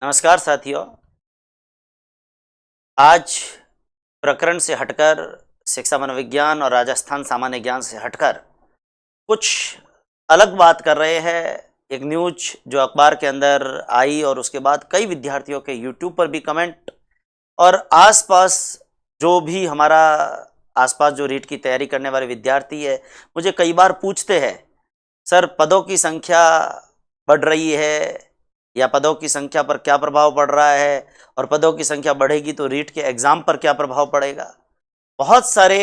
नमस्कार साथियों। आज प्रकरण से हटकर, शिक्षा मनोविज्ञान और राजस्थान सामान्य ज्ञान से हटकर कुछ अलग बात कर रहे हैं। एक न्यूज जो अखबार के अंदर आई और उसके बाद कई विद्यार्थियों के यूट्यूब पर भी कमेंट और आसपास जो भी हमारा आसपास जो रीट की तैयारी करने वाले विद्यार्थी है, मुझे कई बार पूछते हैं, सर पदों की संख्या बढ़ रही है या पदों की संख्या पर क्या प्रभाव पड़ रहा है, और पदों की संख्या बढ़ेगी तो रीट के एग्जाम पर क्या प्रभाव पड़ेगा। बहुत सारे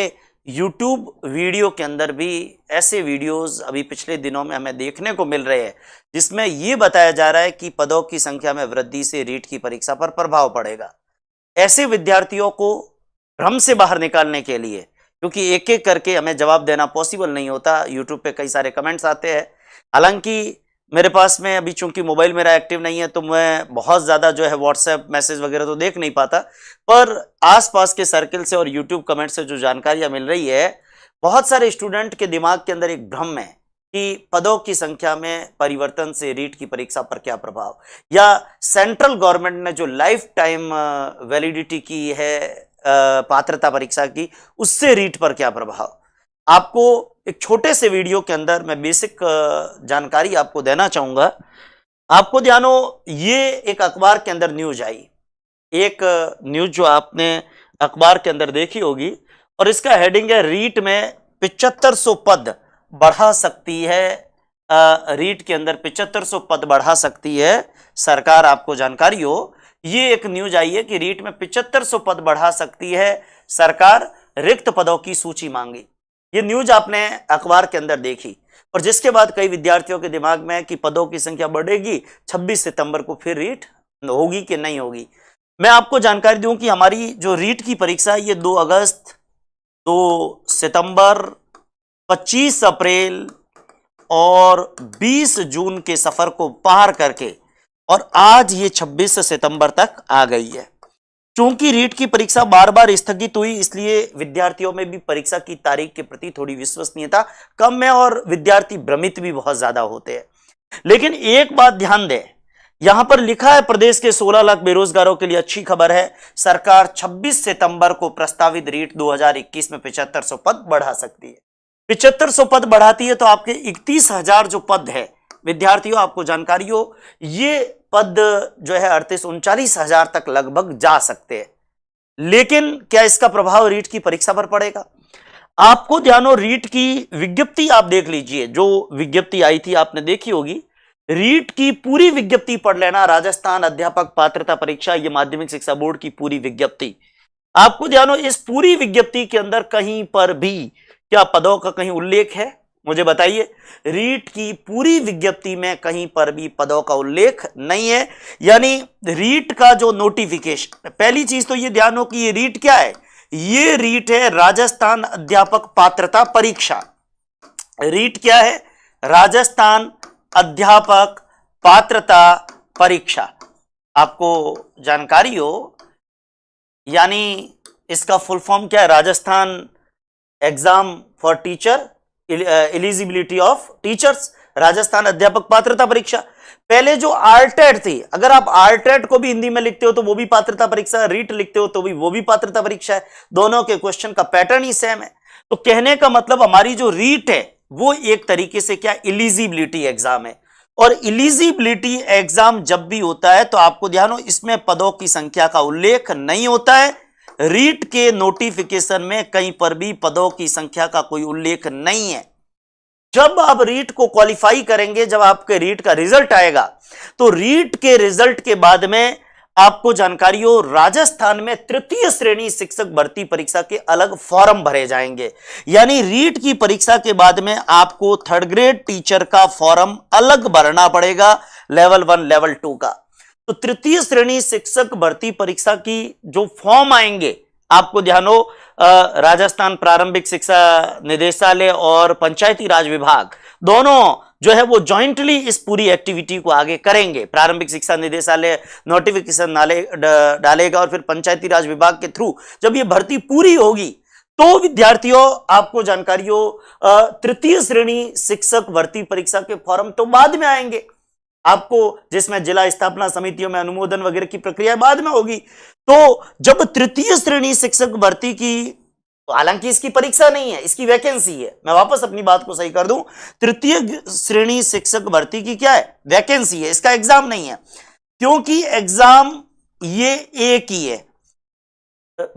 यूट्यूब वीडियो के अंदर भी ऐसे वीडियोस अभी पिछले दिनों में हमें देखने को मिल रहे हैं जिसमें यह बताया जा रहा है कि पदों की संख्या में वृद्धि से रीट की परीक्षा पर प्रभाव पड़ेगा। ऐसे विद्यार्थियों को भ्रम से बाहर निकालने के लिए, क्योंकि एक एक करके हमें जवाब देना पॉसिबल नहीं होता, यूट्यूब पे कई सारे कमेंट्स आते हैं। हालांकि मेरे पास में अभी चूंकि मोबाइल मेरा एक्टिव नहीं है तो मैं बहुत ज़्यादा जो है व्हाट्सएप मैसेज वगैरह तो देख नहीं पाता, पर आसपास के सर्किल से और यूट्यूब कमेंट से जो जानकारियां मिल रही है, बहुत सारे स्टूडेंट के दिमाग के अंदर एक भ्रम है कि पदों की संख्या में परिवर्तन से रीट की परीक्षा पर क्या प्रभाव, या सेंट्रल गवर्नमेंट ने जो लाइफ टाइम वैलिडिटी की है पात्रता परीक्षा की, उससे रीट पर क्या प्रभाव। आपको एक छोटे से वीडियो के अंदर मैं बेसिक जानकारी आपको देना चाहूंगा। आपको ध्यान हो, ये एक अखबार के अंदर न्यूज आई, एक न्यूज जो आपने अखबार के अंदर देखी होगी, और इसका हेडिंग है रीट में 7500 पद बढ़ा सकती है। रीट के अंदर 7500 पद बढ़ा सकती है सरकार। आपको जानकारी हो, ये एक न्यूज आई है कि रीट में 7500 पद बढ़ा सकती है सरकार, रिक्त पदों की सूची मांगी। ये न्यूज आपने अखबार के अंदर देखी और जिसके बाद कई विद्यार्थियों के दिमाग में कि पदों की संख्या बढ़ेगी, 26 सितंबर को फिर रीट होगी कि नहीं होगी। मैं आपको जानकारी दूं कि हमारी जो रीट की परीक्षा है ये 2 अगस्त, 2 सितंबर, 25 अप्रैल और 20 जून के सफर को पार करके और आज ये 26 सितंबर तक आ गई है। चूंकि रीट की परीक्षा बार बार स्थगित हुई, इसलिए विद्यार्थियों में भी परीक्षा की तारीख के प्रति थोड़ी विश्वसनीयता कम है और विद्यार्थी भ्रमित भी बहुत ज्यादा होते हैं। लेकिन एक बात ध्यान दें, यहां पर लिखा है प्रदेश के 16 लाख बेरोजगारों के लिए अच्छी खबर है, सरकार 26 सितंबर को प्रस्तावित रीट 2021 में 7500 पद बढ़ा सकती है। 7500 पद बढ़ाती है तो आपके 31,000 जो पद है विद्यार्थियों, आपको जानकारी हो, ये पद जो है 38-39,000 तक लगभग जा सकते हैं। लेकिन क्या इसका प्रभाव रीट की परीक्षा पर पड़ेगा? आपको ध्यान हो, रीट की विज्ञप्ति आप देख लीजिए, जो विज्ञप्ति आई थी आपने देखी होगी। रीट की पूरी विज्ञप्ति पढ़ लेना, राजस्थान अध्यापक पात्रता परीक्षा, ये माध्यमिक शिक्षा बोर्ड की पूरी विज्ञप्ति। आपको ध्यान हो, इस पूरी विज्ञप्ति के अंदर कहीं पर भी क्या पदों का कहीं उल्लेख है? मुझे बताइए। रीट की पूरी विज्ञप्ति में कहीं पर भी पदों का उल्लेख नहीं है। यानी रीट का जो नोटिफिकेशन, पहली चीज तो ये ध्यान हो कि ये रीट क्या है, ये रीट है राजस्थान अध्यापक पात्रता परीक्षा। रीट क्या है? राजस्थान अध्यापक पात्रता परीक्षा। आपको जानकारी हो, यानी इसका फुल फॉर्म क्या है? Rajasthan exam for teacher, eligibility of teachers, Rajasthan अध्यापक पात्रता परीक्षा। पहले जो आरटेट थी, अगर आप आरटेट को भी हिंदी में लिखते हो तो वो भी पात्रता परीक्षा, रीट लिखते हो तो भी वो भी पात्रता परीक्षा है। दोनों के क्वेश्चन का पैटर्न ही सेम है। तो कहने का मतलब हमारी जो रीट है वो एक तरीके से क्या, एलिजिबिलिटी एग्जाम है। और एलिजिबिलिटी एग्जाम जब भी होता है तो आपको ध्यान हो, इसमें पदों की संख्या का उल्लेख नहीं होता है। रीट के नोटिफिकेशन में कहीं पर भी पदों की संख्या का कोई उल्लेख नहीं है। जब आप रीट को क्वालिफाई करेंगे, जब आपके रीट का रिजल्ट आएगा, तो रीट के रिजल्ट के बाद में आपको जानकारी हो, राजस्थान में तृतीय श्रेणी शिक्षक भर्ती परीक्षा के अलग फॉर्म भरे जाएंगे। यानी रीट की परीक्षा के बाद में आपको 3rd ग्रेड टीचर का फॉर्म अलग भरना पड़ेगा, लेवल 1 लेवल 2 का। तो तृतीय श्रेणी शिक्षक भर्ती परीक्षा की जो फॉर्म आएंगे, आपको ध्यान हो, राजस्थान प्रारंभिक शिक्षा निदेशालय और पंचायती राज विभाग दोनों जो है वो जॉइंटली इस पूरी एक्टिविटी को आगे करेंगे। प्रारंभिक शिक्षा निदेशालय नोटिफिकेशन डालेगा और फिर पंचायती राज विभाग के थ्रू जब ये भर्ती पूरी होगी तो विद्यार्थियों, आपको जानकारी हो, तृतीय श्रेणी शिक्षक भर्ती परीक्षा के फॉर्म तो बाद में आएंगे। आपको, जिसमें जिला स्थापना समितियों में अनुमोदन वगैरह की प्रक्रिया बाद में होगी। तो जब तृतीय श्रेणी शिक्षक भर्ती की, तो हालांकि इसकी परीक्षा नहीं है, इसकी वैकेंसी है, मैं वापस अपनी बात को सही कर दूं, तृतीय श्रेणी शिक्षक भर्ती की क्या है, वैकेंसी है, इसका एग्जाम नहीं है, क्योंकि एग्जाम ये एक ही है।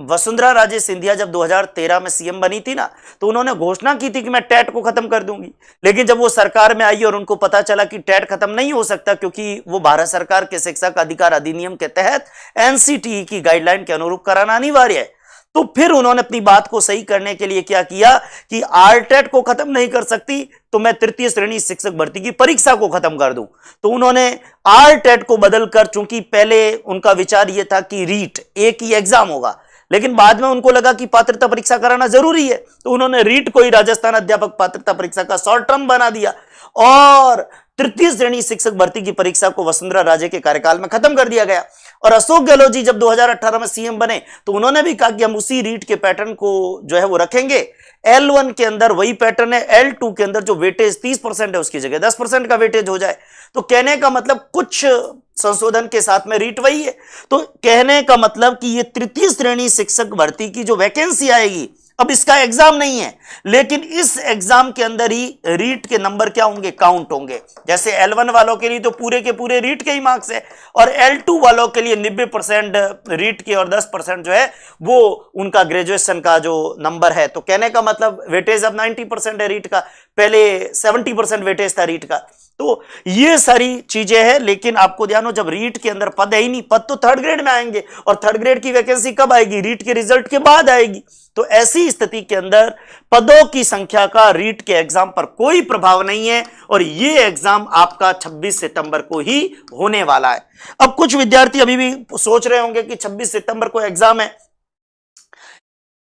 वसुंधरा राजे सिंधिया जब 2013 में सीएम बनी थी ना, तो उन्होंने घोषणा की थी कि मैं टेट को खत्म कर दूंगी, लेकिन जब वो सरकार में आई और उनको पता चला कि टेट खत्म नहीं हो सकता, क्योंकि वो भारत सरकार के शिक्षा का अधिकार अधिनियम के तहत एनसीटीई की गाइडलाइन के अनुरूप कराना अनिवार्य है, तो फिर उन्होंने अपनी बात को सही करने के लिए क्या किया कि आरटेट को खत्म नहीं कर सकती तो मैं तृतीय श्रेणी शिक्षक भर्ती की परीक्षा को खत्म कर दूं। तो उन्होंने आरटेट को बदलकर, चूंकि पहले उनका विचार यह था कि रीट एक ही एग्जाम होगा, लेकिन बाद में उनको लगा कि पात्रता परीक्षा कराना जरूरी है, तो उन्होंने रीट को ही राजस्थान अध्यापक पात्रता परीक्षा का शॉर्ट टर्म बना दिया और तृतीय श्रेणी शिक्षक भर्ती की परीक्षा को वसुंधरा राजे के कार्यकाल में खत्म कर दिया गया। और अशोक गहलोत जी जब 2018 में सीएम बने तो उन्होंने भी कहा कि हम उसी रीट के पैटर्न को जो है वो रखेंगे, L1 के अंदर वही पैटर्न है, L2 के अंदर जो वेटेज 30% है उसकी जगह 10% का वेटेज हो जाए। तो कहने का मतलब कुछ संशोधन के साथ में रीट वही है, तो कहने का मतलब कि ये तृतीय श्रेणी शिक्षक भर्ती की जो वैकेंसी आएगी, अब इसका एग्जाम नहीं है, लेकिन इस एग्जाम के अंदर ही रीट के नंबर क्या होंगे, काउंट होंगे। जैसे L1 वालों के लिए तो पूरे के पूरे रीट के ही मार्क्स है, और L2 वालों के लिए 90% रीट के और 10% जो है वो उनका ग्रेजुएशन का जो नंबर है। तो कहने का मतलब वेटेज अब 90% है रीट का, पहले 70% वेटेज था रीट का। तो ये सारी चीजें हैं, लेकिन आपको ध्यान हो जब रीट के अंदर पद है ही नहीं, पद तो थर्ड ग्रेड में आएंगे, और थर्ड ग्रेड की वैकेंसी कब आएगी, रीट के रिजल्ट के बाद आएगी। तो ऐसी स्थिति के अंदर पदों की संख्या का रीट के एग्जाम पर कोई प्रभाव नहीं है, और ये एग्जाम आपका 26 सितंबर को ही होने वाला है। अब कुछ विद्यार्थी अभी भी सोच रहे होंगे कि 26 सितंबर को एग्जाम है।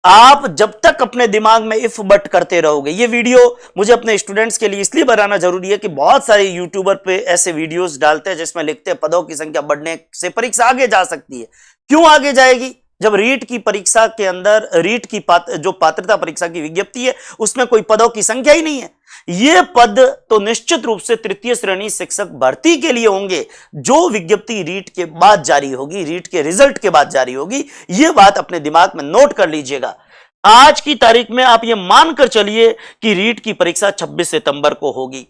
आप जब तक अपने दिमाग में इफ बट करते रहोगे, ये वीडियो मुझे अपने स्टूडेंट्स के लिए इसलिए बनाना जरूरी है कि बहुत सारे यूट्यूबर पे ऐसे वीडियोस डालते हैं जिसमें लिखते हैं पदों की संख्या बढ़ने से परीक्षा आगे जा सकती है। क्यों आगे जाएगी, जब रीट की परीक्षा के अंदर रीट की जो पात्रता परीक्षा की विज्ञप्ति है उसमें कोई पदों की संख्या ही नहीं है। ये पद तो निश्चित रूप से तृतीय श्रेणी शिक्षक भर्ती के लिए होंगे, जो विज्ञप्ति रीट के बाद जारी होगी, रीट के रिजल्ट के बाद जारी होगी। ये बात अपने दिमाग में नोट कर लीजिएगा। आज की तारीख में आप ये मानकर चलिए कि रीट की परीक्षा 26 सितंबर को होगी।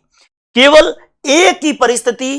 केवल एक ही परिस्थिति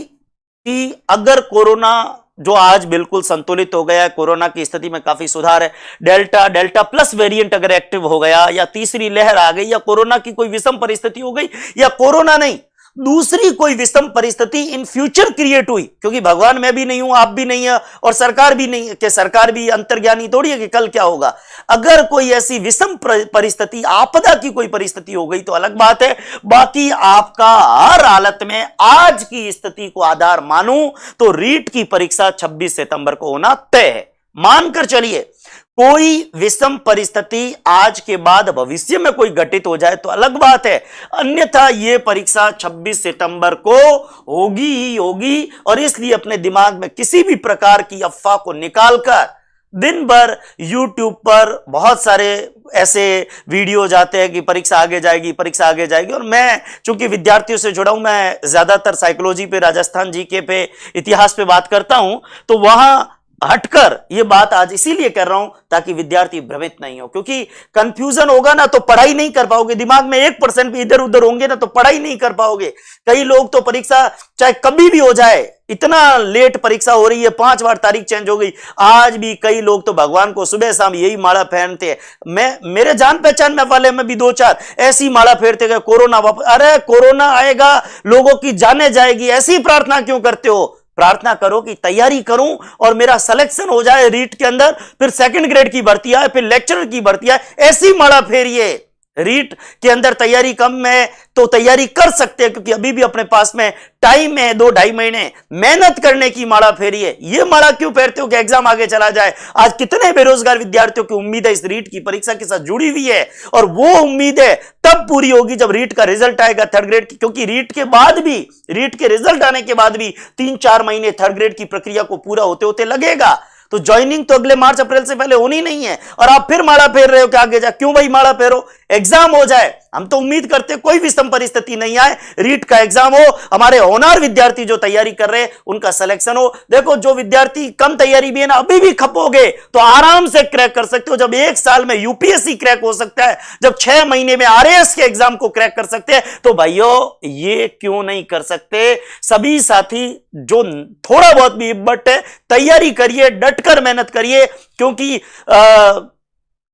कि अगर कोरोना जो आज बिल्कुल संतुलित हो गया है, कोरोना की स्थिति में काफी सुधार है, डेल्टा प्लस वेरिएंट अगर एक्टिव हो गया, या तीसरी लहर आ गई, या कोरोना की कोई विषम परिस्थिति हो गई, या कोरोना नहीं दूसरी कोई विषम परिस्थिति इन फ्यूचर क्रिएट हुई, क्योंकि भगवान मैं भी नहीं हूं, आप भी नहीं है, और सरकार भी नहीं है, कि सरकार भी अंतर्ज्ञानी थोड़ी है कि कल क्या होगा। अगर कोई ऐसी विषम परिस्थिति, आपदा की कोई परिस्थिति हो गई तो अलग बात है, बाकी आपका हर हालत में आज की स्थिति को आधार मानूं तो रीट की परीक्षा 26 सितंबर को होना तय है। मानकर चलिए कोई विषम परिस्थिति आज के बाद भविष्य में कोई घटित हो जाए तो अलग बात है, अन्यथा यह परीक्षा 26 सितंबर को होगी ही होगी। और इसलिए अपने दिमाग में किसी भी प्रकार की अफवाह को निकालकर, दिन भर YouTube पर बहुत सारे ऐसे वीडियो जाते हैं कि परीक्षा आगे जाएगी, परीक्षा आगे जाएगी, और मैं चूंकि विद्यार्थियों से जुड़ा हूं, मैं ज्यादातर साइकोलॉजी पे, राजस्थान जीके पे, इतिहास पे बात करता हूं, तो वहां हटकर ये बात आज इसीलिए कर रहा हूं ताकि विद्यार्थी भ्रमित नहीं हो, क्योंकि कंफ्यूजन होगा ना तो पढ़ाई नहीं कर पाओगे, दिमाग में 1% भी इधर उधर होंगे ना तो पढ़ाई नहीं कर पाओगे। कई लोग तो परीक्षा चाहे कभी भी हो जाए, इतना लेट परीक्षा हो रही है, 5 बार तारीख चेंज हो गई, आज भी कई लोग तो भगवान को सुबह शाम यही माला फेरते हैं। मेरे जान पहचान में वाले में भी 2-4 ऐसी माला फेरते गए, कोरोना वापस, अरे कोरोना आएगा, लोगों की जाने जाएगी, ऐसी प्रार्थना क्यों करते हो? प्रार्थना करो कि तैयारी करूं और मेरा सिलेक्शन हो जाए रीट के अंदर, फिर सेकंड ग्रेड की भर्ती आए, फिर लेक्चरर की भर्ती आए, ऐसी माला फेरिए। रीट के अंदर तैयारी कम है तो तैयारी कर सकते हैं, क्योंकि अभी भी अपने पास में टाइम है, 2-2.5 महीने मेहनत करने की माला फेरिए। ये माला क्यों फेरते हो कि एग्जाम आगे चला जाए? आज कितने बेरोजगार विद्यार्थियों की उम्मीद है इस रीट की परीक्षा के साथ जुड़ी हुई है, और वो उम्मीद है तब पूरी होगी जब रीट का रिजल्ट आएगा थर्ड ग्रेड की, क्योंकि रीट के बाद भी, रीट के रिजल्ट आने के बाद भी 3-4 महीने थर्ड ग्रेड की प्रक्रिया को पूरा होते होते लगेगा। तो ज्वाइनिंग तो अगले मार्च अप्रैल से पहले होनी नहीं है, और आप फिर माला फेर रहे हो कि आगे जा। क्यों भाई माला फेरो? एग्जाम हो जाए। हम तो उम्मीद करते हैं कोई विषम परिस्थिति नहीं आए, रीट का एग्जाम हो, हमारे होनहार विद्यार्थी जो तैयारी कर रहे हैं उनका सिलेक्शन हो। देखो जो विद्यार्थी कम तैयारी भी है ना, अभी भी खपोगे तो आराम से क्रैक कर सकते हो। जब 1 साल में यूपीएससी क्रैक हो सकता है, जब 6 महीने में आरएएस के एग्जाम को क्रैक कर सकते हैं, तो भाइयों ये क्यों नहीं कर सकते। सभी साथी जो थोड़ा बहुत भी बट है, तैयारी करिए, डटकर मेहनत करिए, क्योंकि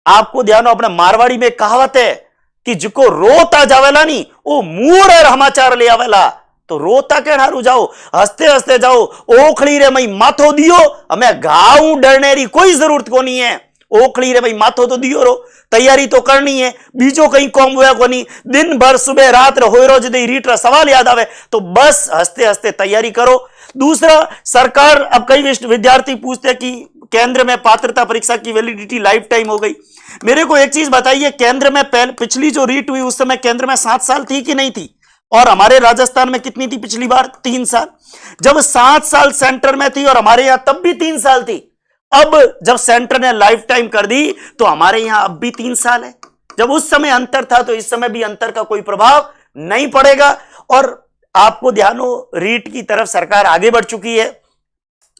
आपको ध्यान हो, अपने मारवाड़ी में कहावत है कि जिको रोता जावेला नहीं वो मूर और समाचार ले आवेला। तो रोता के हारू जाओ, हंसते हंसते जाओ। ओखड़ी रे मई माथो दियो, हमें घाव डरने री कोई जरूरत को नहीं है। ओखड़ी रे मई माथो तो दियो रो, तैयारी तो करनी है, बीजो कहीं कौम हुआ को नहीं। दिन भर सुबह रात हो रोज दे रीट रा सवाल याद आवे तो बस हंसते हंसते तैयारी करो। दूसरा, सरकार, अब कई विद्यार्थी पूछते हैं कि केंद्र में पात्रता परीक्षा की वैलिडिटी लाइफ टाइम हो गई। मेरे को एक चीज बताइए, केंद्र में पिछली जो रीट हुई उस समय केंद्र में 7 साल थी कि नहीं थी? और हमारे राजस्थान में कितनी थी पिछली बार? 3 साल। जब 7 साल सेंटर में थी और हमारे यहां तब भी 3 साल थी। अब जब सेंटर ने लाइफ टाइम कर दी तो हमारे यहां अब भी 3 साल है। जब उस समय अंतर था तो इस समय भी अंतर का कोई प्रभाव नहीं पड़ेगा। और आपको ध्यान हो, रीट की तरफ सरकार आगे बढ़ चुकी है।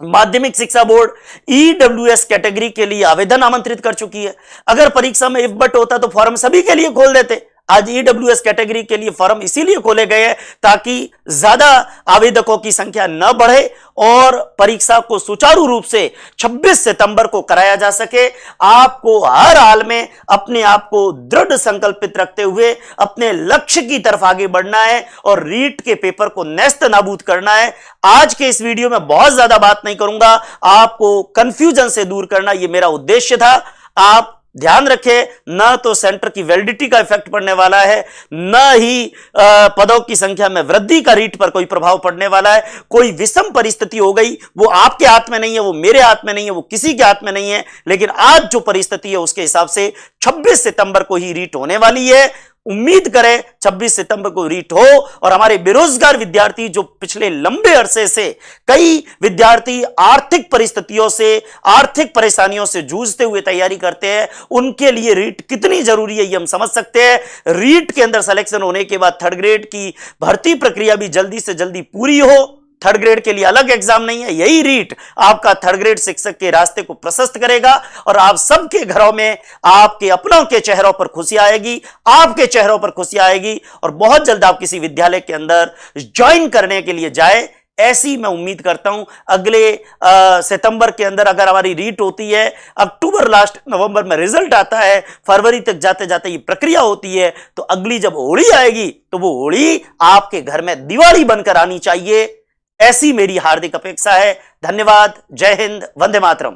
माध्यमिक शिक्षा बोर्ड ईडब्ल्यूएस कैटेगरी के लिए आवेदन आमंत्रित कर चुकी है। अगर परीक्षा में इफ बट होता तो फॉर्म सभी के लिए खोल देते। आज ईडब्ल्यूएस कैटेगरी के लिए फॉर्म इसीलिए खोले गए हैं ताकि ज्यादा आवेदकों की संख्या न बढ़े और परीक्षा को सुचारू रूप से 26 सितंबर को कराया जा सके। आपको हर हाल में अपने आप को दृढ़ संकल्पित रखते हुए अपने लक्ष्य की तरफ आगे बढ़ना है और रीट के पेपर को नेस्त नाबूद करना है। आज के इस वीडियो में बहुत ज्यादा बात नहीं करूंगा, आपको कंफ्यूजन से दूर करना यह मेरा उद्देश्य था। आप ध्यान रखें, न तो सेंटर की वैलिडिटी का इफेक्ट पड़ने वाला है, न ही पदों की संख्या में वृद्धि का रीट पर कोई प्रभाव पड़ने वाला है। कोई विषम परिस्थिति हो गई वो आपके हाथ में नहीं है, वो मेरे हाथ में नहीं है, वो किसी के हाथ में नहीं है। लेकिन आज जो परिस्थिति है उसके हिसाब से 26 सितंबर को ही रीट होने वाली है। उम्मीद करें 26 सितंबर को रीट हो और हमारे बेरोजगार विद्यार्थी जो पिछले लंबे अरसे से कई विद्यार्थी आर्थिक परिस्थितियों से, आर्थिक परेशानियों से जूझते हुए तैयारी करते हैं, उनके लिए रीट कितनी जरूरी है ये हम समझ सकते हैं। रीट के अंदर सिलेक्शन होने के बाद थर्ड ग्रेड की भर्ती प्रक्रिया भी जल्दी से जल्दी पूरी हो। थर्ड ग्रेड के लिए अलग एग्जाम नहीं है, यही रीट आपका थर्ड ग्रेड शिक्षक के रास्ते को प्रशस्त करेगा और आप सबके घरों में आपके अपनों के चेहरों पर खुशी आएगी, आपके चेहरों पर खुशी आएगी और बहुत जल्द आप किसी विद्यालय के अंदर ज्वाइन करने के लिए जाए, ऐसी मैं उम्मीद करता हूं। अगले सितंबर के अंदर अगर हमारी रीट होती है, अक्टूबर लास्ट नवंबर में रिजल्ट आता है, फरवरी तक जाते जाते ये प्रक्रिया होती है, तो अगली जब होली आएगी तो वो होली आपके घर में दिवाली बनकर आनी चाहिए, ऐसी मेरी हार्दिक अपेक्षा है। धन्यवाद। जय हिंद। वंदे मातरम।